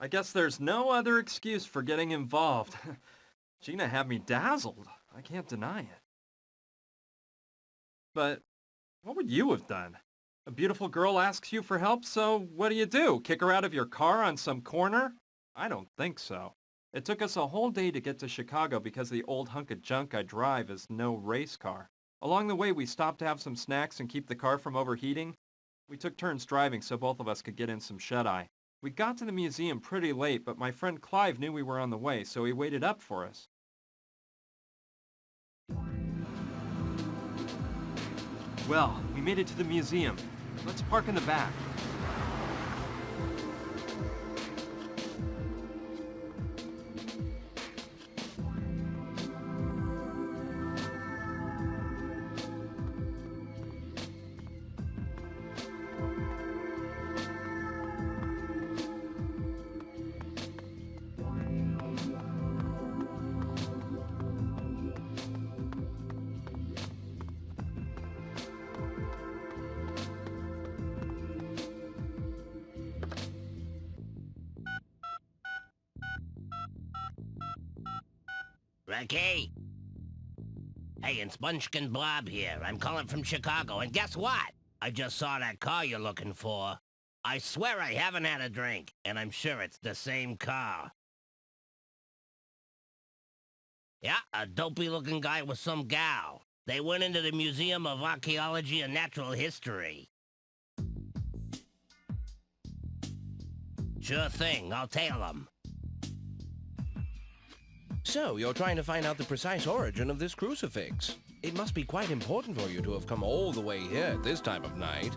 I guess there's no other excuse for getting involved. Gina had me dazzled. I can't deny it. But what would you have done? A beautiful girl asks you for help, so what do? Kick her out of your car on some corner? I don't think so. It took us a whole day to get to Chicago because the old hunk of junk I drive is no race car. Along the way, we stopped to have some snacks and keep the car from overheating. We took turns driving so both of us could get in some shut-eye. We got to the museum pretty late, but my friend Clive knew we were on the way, so he waited up for us. Well, we made it to the museum. Let's park in the back. Ricky? Hey, it's Munchkin Bob here. I'm calling from Chicago, and guess what? I just saw that car you're looking for. I swear I haven't had a drink, and I'm sure it's the same car. Yeah, a dopey-looking guy with some gal. They went into the Museum of Archaeology and Natural History. Sure thing, I'll tail them. So, you're trying to find out the precise origin of this crucifix. It must be quite important for you to have come all the way here at this time of night.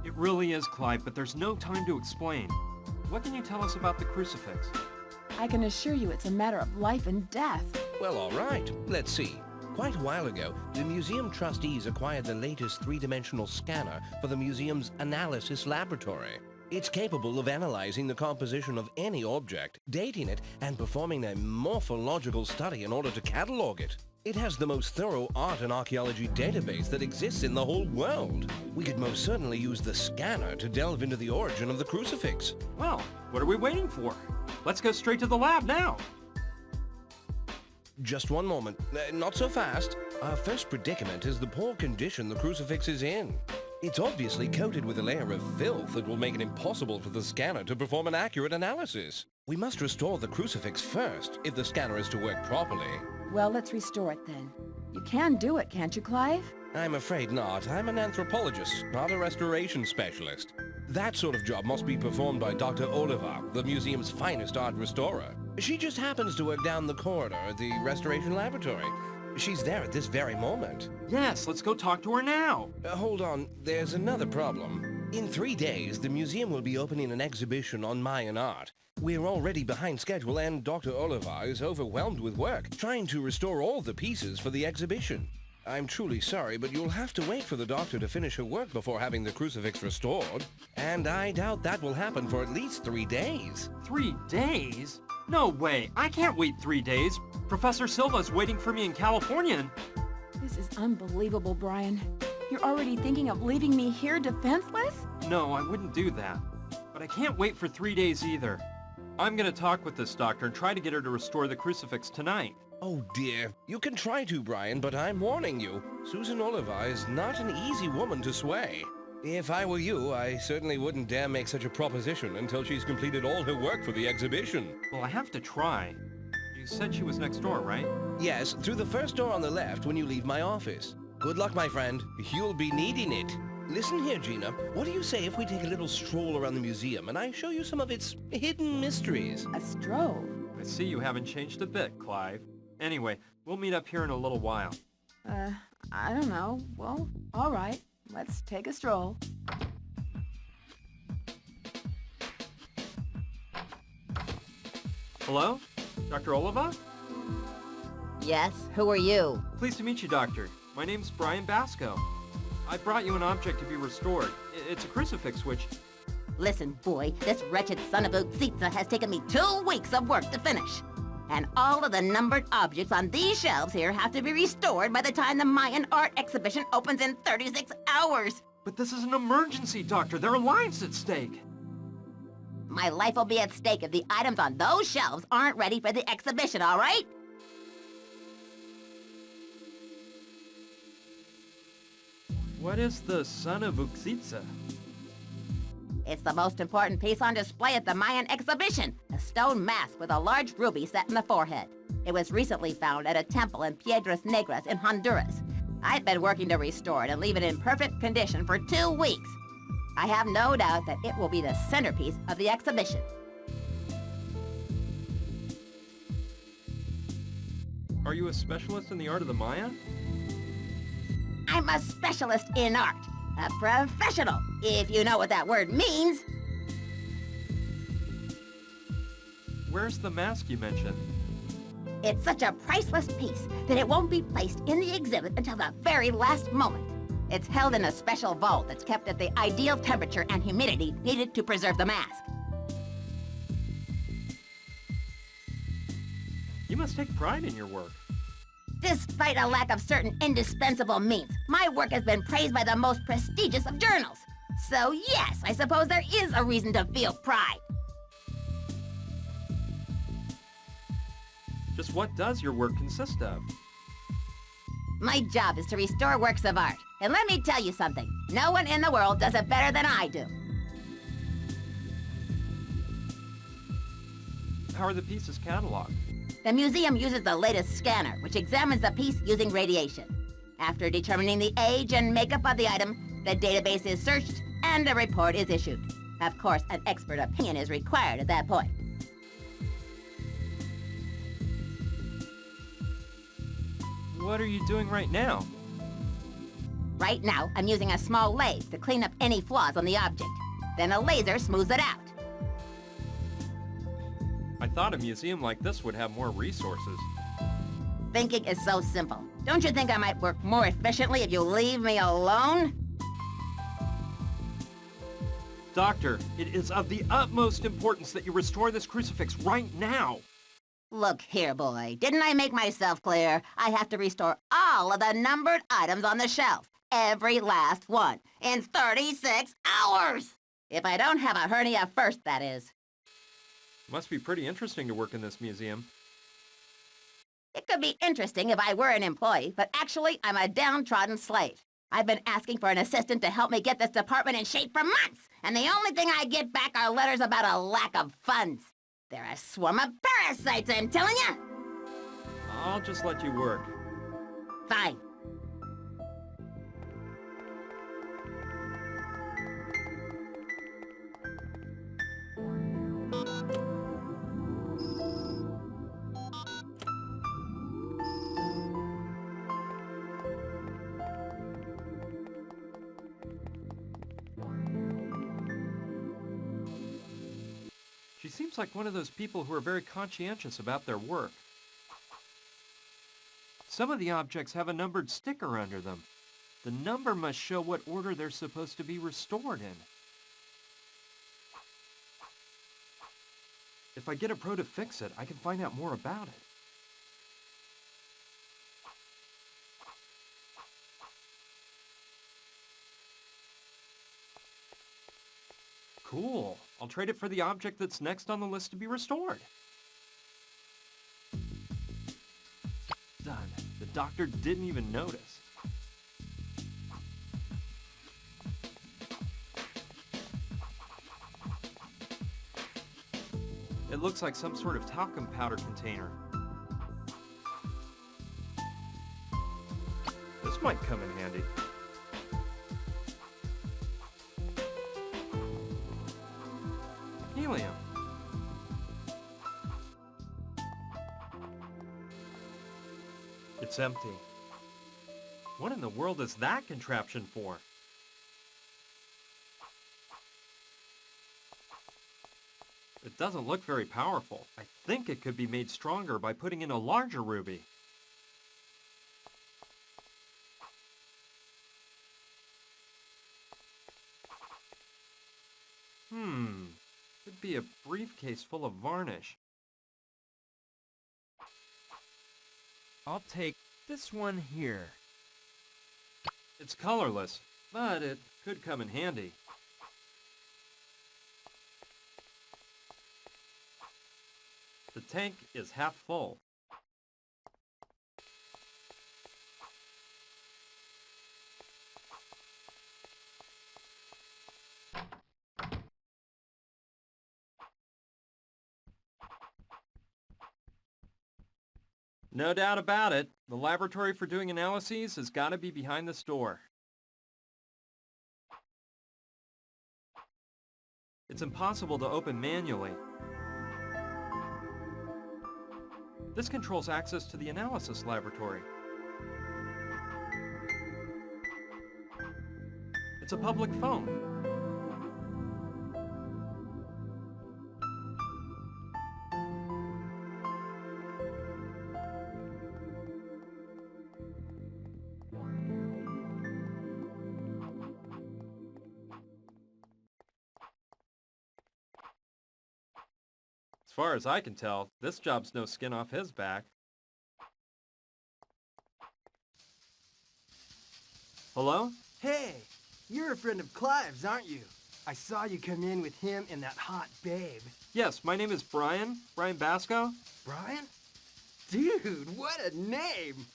It really is, Clive, but there's no time to explain. What can you tell us about the crucifix? I can assure you it's a matter of life and death. Well, all right. Let's see. Quite a while ago, the museum trustees acquired the latest three-dimensional scanner for the museum's analysis laboratory. It's capable of analyzing the composition of any object, dating it, and performing a morphological study in order to catalog it. It has the most thorough art and archaeology database that exists in the whole world. We could most certainly use the scanner to delve into the origin of the crucifix. Well, what are we waiting for? Let's go straight to the lab now. Just one moment. Not so fast. Our first predicament is the poor condition the crucifix is in. It's obviously coated with a layer of filth that will make it impossible for the scanner to perform an accurate analysis. We must restore the crucifix first, if the scanner is to work properly. Well, let's restore it then. You can do it, can't you, Clive? I'm afraid not. I'm an anthropologist, not a restoration specialist. That sort of job must be performed by Dr. Oliver, the museum's finest art restorer. She just happens to work down the corridor at the restoration laboratory. She's there at this very moment. Yes, let's go talk to her now. Hold on, there's another problem. In 3 days, the museum will be opening an exhibition on Mayan art. We're already behind schedule and Dr. Oliver is overwhelmed with work, trying to restore all the pieces for the exhibition. I'm truly sorry, but you'll have to wait for the doctor to finish her work before having the crucifix restored. And I doubt that will happen for at least 3 days. 3 days? No way. I can't wait 3 days. Professor Silva's waiting for me in California. This is unbelievable, Brian. You're already thinking of leaving me here defenseless? No, I wouldn't do that. But I can't wait for 3 days either. I'm gonna talk with this doctor and try to get her to restore the crucifix tonight. Oh dear. You can try to, Brian, but I'm warning you. Susan Oliver is not an easy woman to sway. If I were you, I certainly wouldn't dare make such a proposition until she's completed all her work for the exhibition. Well, I have to try. You said she was next door, right? Yes, through the first door on the left when you leave my office. Good luck, my friend. You'll be needing it. Listen here, Gina. What do you say if we take a little stroll around the museum and I show you some of its hidden mysteries? A stroll? I see you haven't changed a bit, Clive. Anyway, we'll meet up here in a little while. I don't know. Well, all right. Let's take a stroll. Hello? Dr. Oliva? Yes, who are you? Pleased to meet you, Doctor. My name's Brian Basco. I brought you an object to be restored. It's a crucifix which... Listen, boy, this wretched son of a Tsitsa has taken me 2 weeks of work to finish. And all of the numbered objects on these shelves here have to be restored by the time the Mayan art exhibition opens in 36 hours. But this is an emergency, Doctor. There are lives at stake. My life will be at stake if the items on those shelves aren't ready for the exhibition, all right? What is the son of Uxitsa? It's the most important piece on display at the Mayan exhibition, a stone mask with a large ruby set in the forehead. It was recently found at a temple in Piedras Negras in Honduras. I've been working to restore it and leave it in perfect condition for 2 weeks. I have no doubt that it will be the centerpiece of the exhibition. Are you a specialist in the art of the Maya? I'm a specialist in art. A professional, if you know what that word means. Where's the mask you mentioned? It's such a priceless piece that it won't be placed in the exhibit until the very last moment. It's held in a special vault that's kept at the ideal temperature and humidity needed to preserve the mask. You must take pride in your work. Despite a lack of certain indispensable means, my work has been praised by the most prestigious of journals. So yes, I suppose there is a reason to feel pride. Just what does your work consist of? My job is to restore works of art. And let me tell you something, no one in the world does it better than I do. How are the pieces cataloged? The museum uses the latest scanner, which examines the piece using radiation. After determining the age and makeup of the item, the database is searched and a report is issued. Of course, an expert opinion is required at that point. What are you doing right now? Right now, I'm using a small lathe to clean up any flaws on the object. Then a laser smooths it out. I thought a museum like this would have more resources. Thinking is so simple. Don't you think I might work more efficiently if you leave me alone? Doctor, it is of the utmost importance that you restore this crucifix right now. Look here, boy. Didn't I make myself clear? I have to restore all of the numbered items on the shelf. Every last one. In 36 hours! If I don't have a hernia first, that is. Must be pretty interesting to work in this museum. It could be interesting if I were an employee, but actually, I'm a downtrodden slave. I've been asking for an assistant to help me get this department in shape for months, and the only thing I get back are letters about a lack of funds. They're a swarm of parasites, I'm telling you! I'll just let you work. Fine. She seems like one of those people who are very conscientious about their work. Some of the objects have a numbered sticker under them. The number must show what order they're supposed to be restored in. If I get a pro to fix it, I can find out more about it. Cool. I'll trade it for the object that's next on the list to be restored. Done. The doctor didn't even notice. It looks like some sort of talcum powder container. This might come in handy. Helium. It's empty. What in the world is that contraption for? It doesn't look very powerful. I think it could be made stronger by putting in a larger ruby. Could be a briefcase full of varnish. I'll take this one here. It's colorless, but it could come in handy. The tank is half full. No doubt about it. The laboratory for doing analyses has got to be behind this door. It's impossible to open manually. This controls access to the analysis laboratory. It's a public phone. As far as I can tell, this job's no skin off his back. Hello? Hey, you're a friend of Clive's, aren't you? I saw you come in with him and that hot babe. Yes, my name is Brian Basco. Brian? Dude, what a name!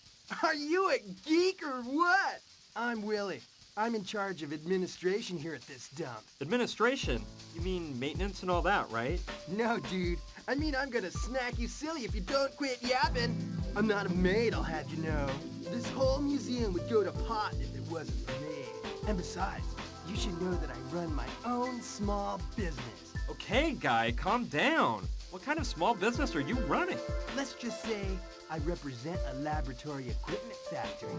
Are you a geek or what? I'm Willie. I'm in charge of administration here at this dump. Administration? You mean maintenance and all that, right? No, dude. I mean, I'm gonna smack you silly if you don't quit yapping. I'm not a maid, I'll have you know. This whole museum would go to pot if it wasn't for me. And besides, you should know that I run my own small business. Okay, guy, calm down. What kind of small business are you running? Let's just say I represent a laboratory equipment factory.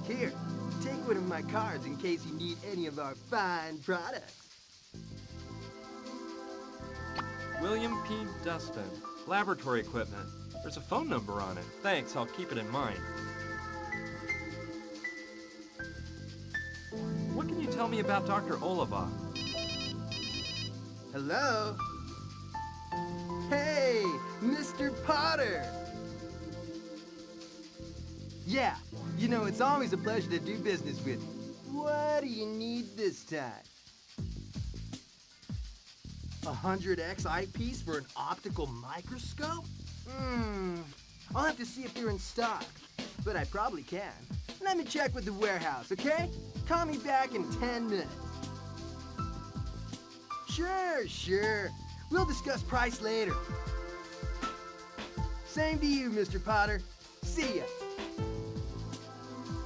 Here, take one of my cards in case you need any of our fine products. William P. Dustin, laboratory equipment. There's a phone number on it. Thanks, I'll keep it in mind. What can you tell me about Dr. Oliva? Hello? Hey, Mr. Potter! Yeah, you know, it's always a pleasure to do business with you. What do you need this time? 100x eyepiece for an optical microscope? I'll have to see if they're in stock, but I probably can. Let me check with the warehouse, okay? Call me back in 10 minutes. Sure. We'll discuss price later. Same to you, Mr. Potter. See ya.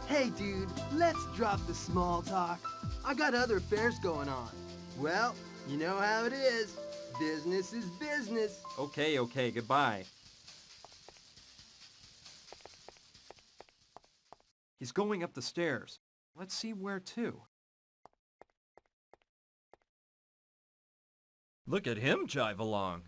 Hey, dude, let's drop the small talk. I got other affairs going on. Well, you know how it is. Business is business. Okay, goodbye. He's going up the stairs. Let's see where to. Look at him jive along.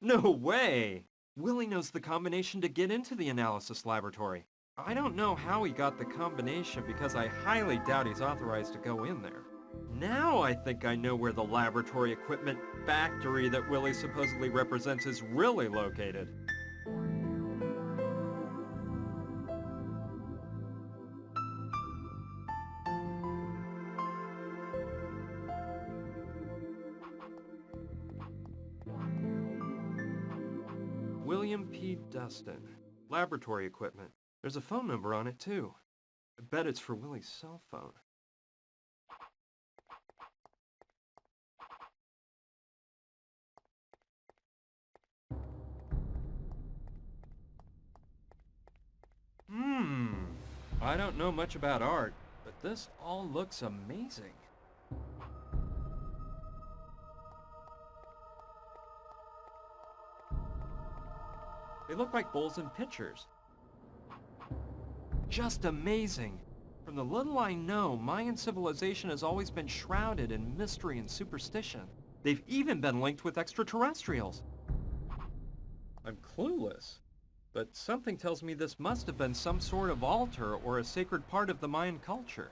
No way! Willie knows the combination to get into the analysis laboratory. I don't know how he got the combination because I highly doubt he's authorized to go in there. Now I think I know where the laboratory equipment factory that Willie supposedly represents is really located. William P. Dustin. Laboratory equipment. There's a phone number on it, too. I bet it's for Willie's cell phone. I don't know much about art, but this all looks amazing. They look like bowls and pitchers. Just amazing. From the little I know, Mayan civilization has always been shrouded in mystery and superstition. They've even been linked with extraterrestrials. I'm clueless, but something tells me this must have been some sort of altar or a sacred part of the Mayan culture.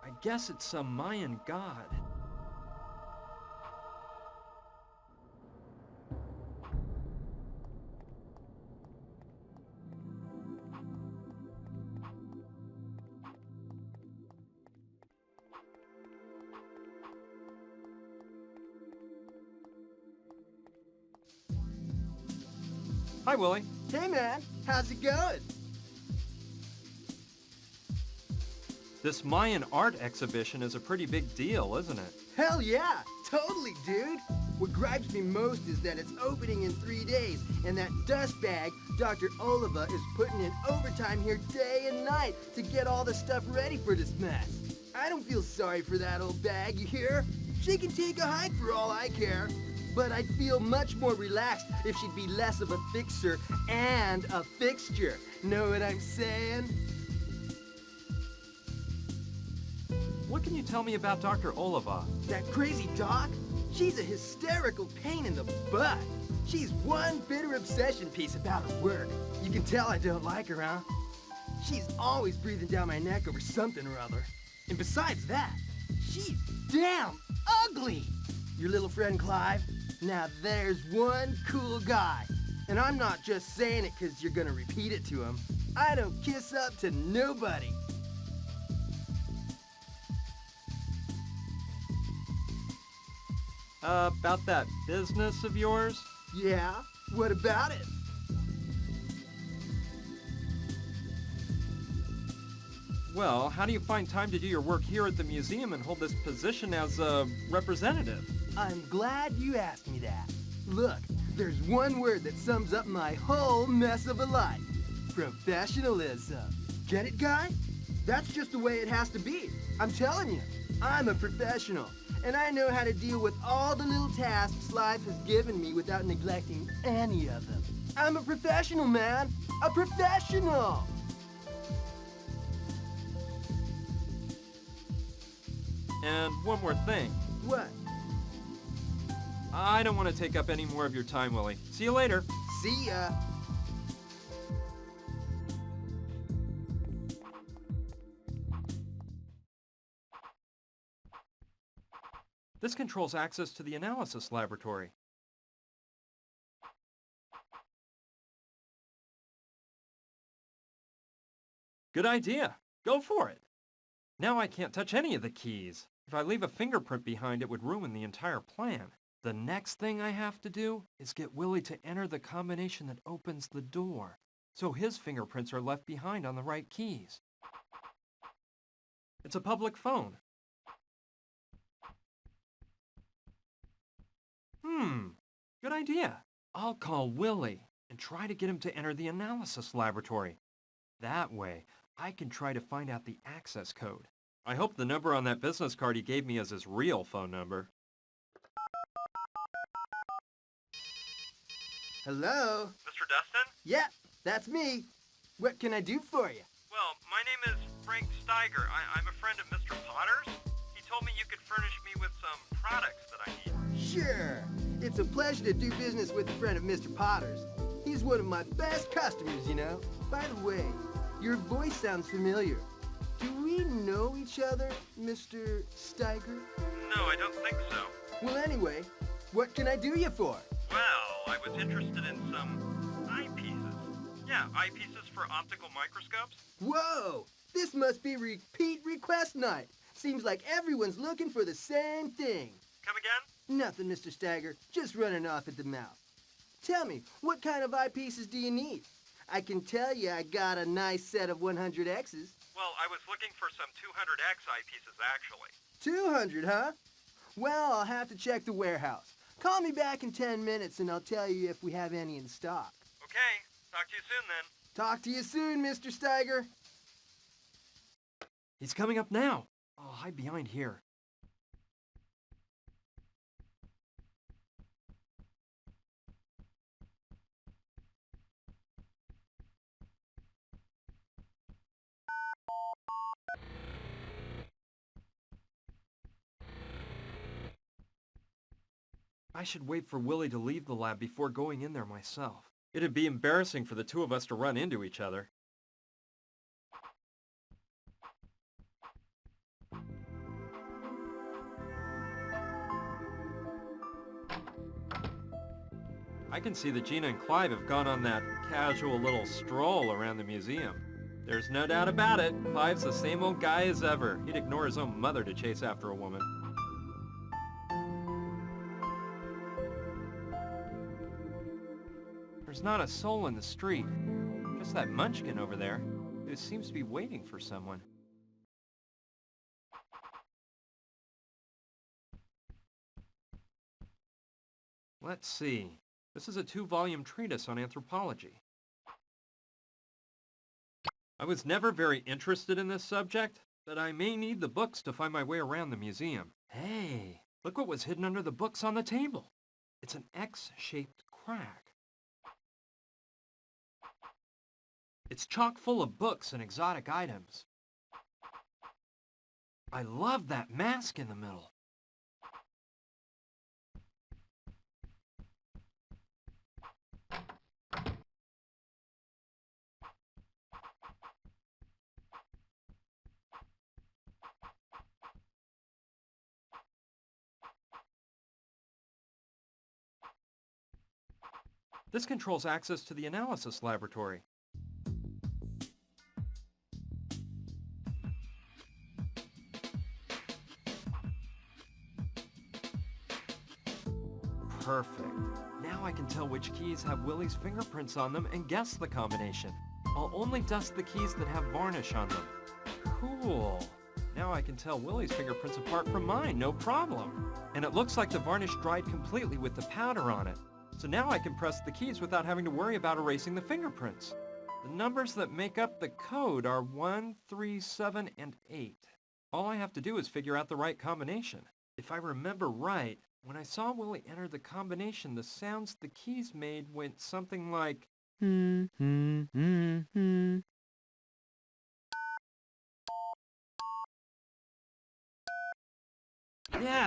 I guess it's some Mayan god. Hi, Willie. Hey man, how's it going? This Mayan art exhibition is a pretty big deal, isn't it? Hell yeah, totally, dude. What gripes me most is that it's opening in 3 days, and that dustbag, Dr. Oliva, is putting in overtime here day and night to get all the stuff ready for this mess. I don't feel sorry for that old bag, you hear? She can take a hike for all I care. But I'd feel much more relaxed if she'd be less of a fixer and a fixture. Know what I'm saying? What can you tell me about Dr. Oliva? That crazy doc? She's a hysterical pain in the butt. She's one bitter obsession piece about her work. You can tell I don't like her, huh? She's always breathing down my neck over something or other. And besides that, she's damn ugly. Your little friend Clive? Now there's one cool guy. And I'm not just saying it because you're gonna repeat it to him. I don't kiss up to nobody. About that business of yours? Yeah? What about it? Well, how do you find time to do your work here at the museum and hold this position as a representative? I'm glad you asked me that. Look, there's one word that sums up my whole mess of a life. Professionalism. Get it, guy? That's just the way it has to be. I'm telling you, I'm a professional. And I know how to deal with all the little tasks life has given me without neglecting any of them. I'm a professional, man. A professional! And one more thing. What? I don't want to take up any more of your time, Willie. See you later. See ya. This controls access to the analysis laboratory. Good idea. Go for it. Now I can't touch any of the keys. If I leave a fingerprint behind, it would ruin the entire plan. The next thing I have to do is get Willie to enter the combination that opens the door, so his fingerprints are left behind on the right keys. It's a public phone. Good idea. I'll call Willie and try to get him to enter the analysis laboratory. That way, I can try to find out the access code. I hope the number on that business card he gave me is his real phone number. Hello? Mr. Dustin? Yeah, that's me. What can I do for you? Well, my name is Frank Steiger. I'm a friend of Mr. Potter's. He told me you could furnish me with some products that I need. Sure. It's a pleasure to do business with a friend of Mr. Potter's. He's one of my best customers, you know. By the way, your voice sounds familiar. Do we know each other, Mr. Steiger? No, I don't think so. Well, anyway, what can I do you for? Well, I was interested in some eyepieces. Yeah, eyepieces for optical microscopes. Whoa! This must be repeat request night. Seems like everyone's looking for the same thing. Come again? Nothing, Mr. Steiger. Just running off at the mouth. Tell me, what kind of eyepieces do you need? I can tell you I got a nice set of 100Xs. Well, I was looking for some 200X eyepieces, actually. 200, huh? Well, I'll have to check the warehouse. Call me back in 10 minutes and I'll tell you if we have any in stock. Okay, talk to you soon then. Talk to you soon, Mr. Steiger. He's coming up now. I'll hide behind here. I should wait for Willie to leave the lab before going in there myself. It'd be embarrassing for the two of us to run into each other. I can see that Gina and Clive have gone on that casual little stroll around the museum. There's no doubt about it. Clive's the same old guy as ever. He'd ignore his own mother to chase after a woman. For There's not a soul in the street. Just that munchkin over there, who seems to be waiting for someone. Let's see. This is a 2-volume treatise on anthropology. I was never very interested in this subject, but I may need the books to find my way around the museum. Hey, look what was hidden under the books on the table. It's an X-shaped crack. It's chock full of books and exotic items. I love that mask in the middle. This controls access to the analysis laboratory. Perfect. Now I can tell which keys have Willie's fingerprints on them and guess the combination. I'll only dust the keys that have varnish on them. Cool. Now I can tell Willie's fingerprints apart from mine, no problem. And it looks like the varnish dried completely with the powder on it. So now I can press the keys without having to worry about erasing the fingerprints. The numbers that make up the code are 1, 3, 7, and 8. All I have to do is figure out the right combination. If I remember right, when I saw Willie enter the combination, the sounds the keys made went something like... Yeah,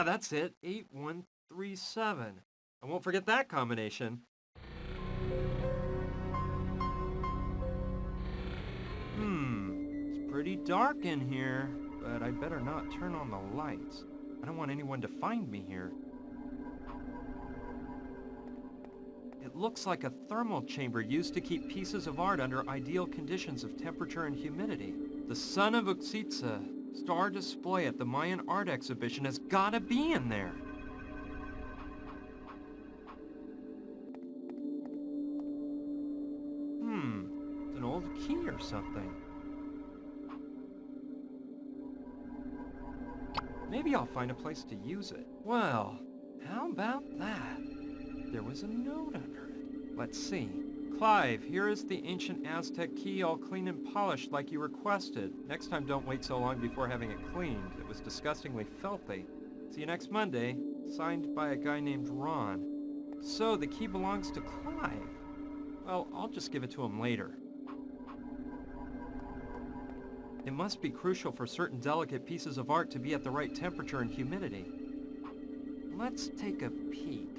that's it. 8137. I won't forget that combination. It's pretty dark in here, but I better not turn on the lights. I don't want anyone to find me here. It looks like a thermal chamber used to keep pieces of art under ideal conditions of temperature and humidity. The Son of Uxitsa star display at the Mayan art exhibition has gotta be in there. It's an old key or something. Maybe I'll find a place to use it. Well, how about that? There was a note under it. Let's see. Clive, here is the ancient Aztec key all clean and polished like you requested. Next time don't wait so long before having it cleaned. It was disgustingly filthy. See you next Monday. Signed by a guy named Ron. So the key belongs to Clive. Well, I'll just give it to him later. It must be crucial for certain delicate pieces of art to be at the right temperature and humidity. Let's take a peek.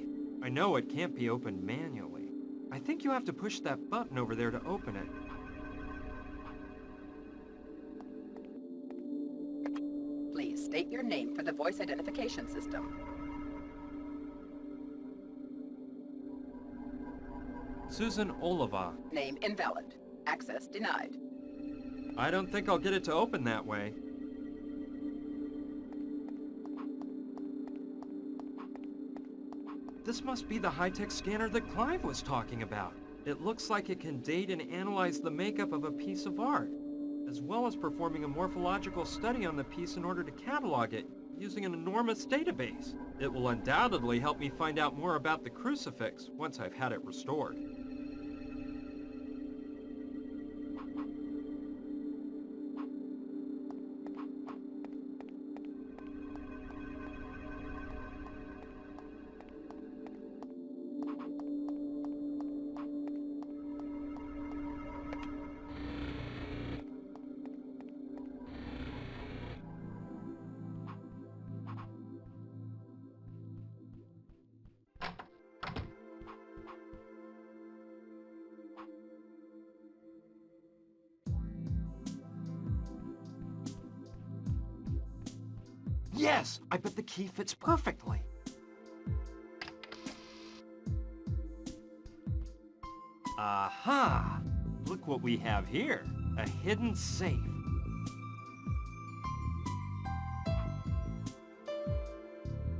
I know it can't be opened manually. I think you have to push that button over there to open it. Please state your name for the voice identification system. Susan Oliva. Name invalid. Access denied. I don't think I'll get it to open that way. This must be the high-tech scanner that Clive was talking about. It looks like it can date and analyze the makeup of a piece of art, as well as performing a morphological study on the piece in order to catalog it, using an enormous database. It will undoubtedly help me find out more about the crucifix once I've had it restored. Yes! I bet the key fits perfectly. Aha! Look what we have here. A hidden safe.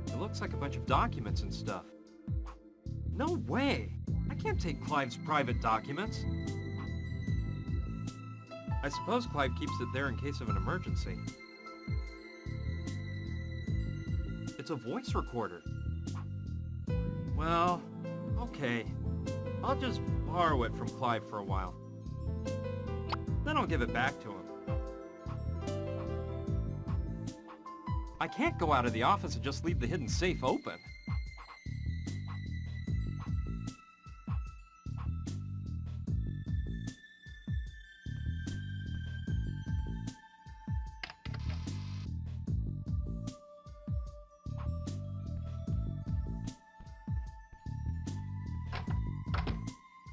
It looks like a bunch of documents and stuff. No way! I can't take Clive's private documents. I suppose Clive keeps it there in case of an emergency. It's a voice recorder. Well, okay. I'll just borrow it from Clive for a while. Then I'll give it back to him. I can't go out of the office and just leave the hidden safe open.